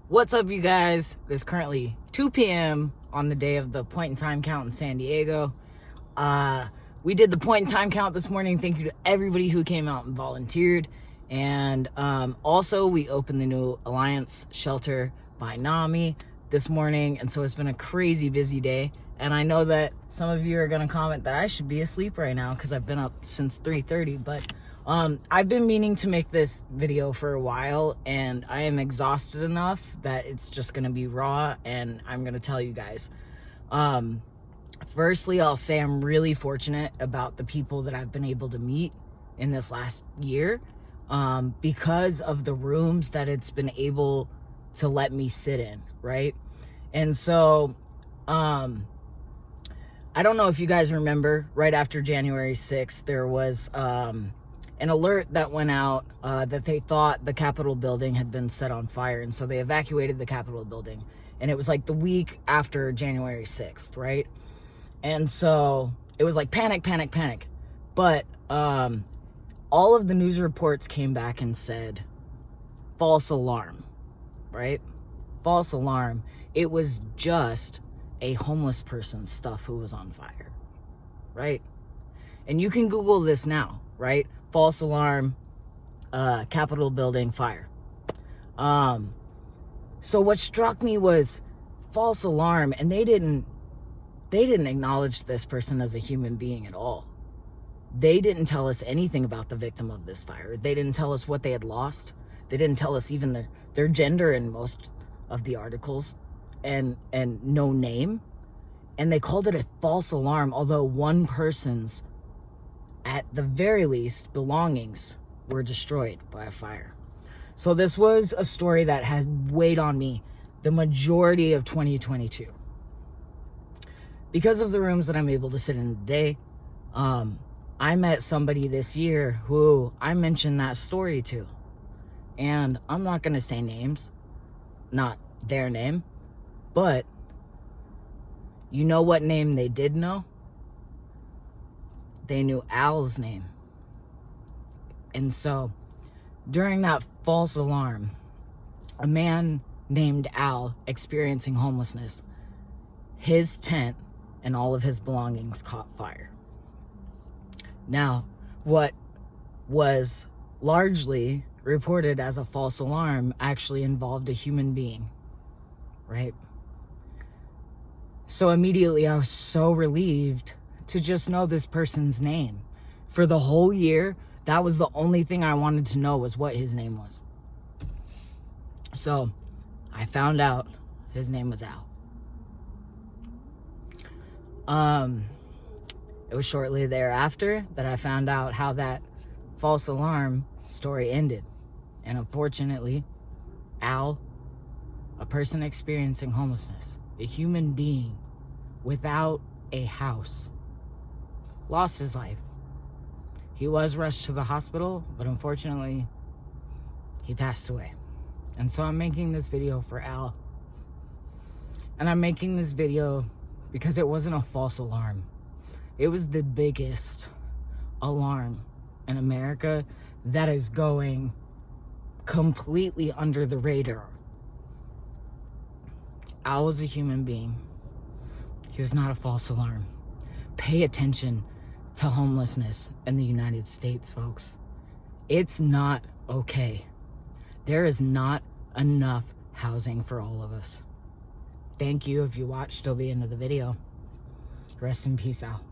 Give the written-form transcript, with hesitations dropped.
What's up, you guys? It's currently 2 p.m. on the day of the point in time count in San Diego. We did the point in time count this morning. Thank you to everybody who came out and volunteered. And also, we opened the new Alliance Shelter by NAMI this morning. And so it's been a crazy busy day. And I know that some of you are going to comment that I should be asleep right now because I've been up since 3:30. But I've been meaning to make this video for a while, and I am exhausted enough that it's just going to be raw, and I'm going to tell you guys. Firstly, I'll say I'm really fortunate about the people that I've been able to meet in this last year because of the rooms that it's been able to let me sit in, right? And so, I don't know if you guys remember, right after January 6th, there was an alert that went out that they thought the Capitol building had been set on fire. And so they evacuated the Capitol building. And it was like the week after January 6th, right? And so it was like panic, panic, panic. But all of the news reports came back and said, false alarm, right? False alarm. It was just a homeless person's stuff who was on fire, right? And you can Google this now, right? False alarm, Capitol building fire. So what struck me was false alarm, and they didn't acknowledge this person as a human being at all. They didn't tell us anything about the victim of this fire. They didn't tell us what they had lost. They didn't tell us even their gender in most of the articles, and no name. And they called it a false alarm, although one person's, at the very least, belongings were destroyed by a fire. So this was a story that has weighed on me the majority of 2022. Because of the rooms that I'm able to sit in today, I met somebody this year who I mentioned that story to. And I'm not going to say names, not their name, but you know what name they did know? They knew Al's name. And so during that false alarm, a man named Al experiencing homelessness, his tent and all of his belongings caught fire. Now, what was largely reported as a false alarm actually involved a human being, right? So immediately I was so relieved to just know this person's name. For the whole year, that was the only thing I wanted to know, was what his name was. So I found out his name was Al. It was shortly thereafter that I found out how that false alarm story ended. And unfortunately, Al, a person experiencing homelessness, a human being without a house, lost his life. He was rushed to the hospital, but unfortunately, he passed away. And so I'm making this video for Al. And I'm making this video because it wasn't a false alarm. It was the biggest alarm in America that is going completely under the radar. Al was a human being. He was not a false alarm. Pay attention to homelessness in the United States, folks. It's not okay. There is not enough housing for all of us. Thank you if you watched till the end of the video. Rest in peace, Al.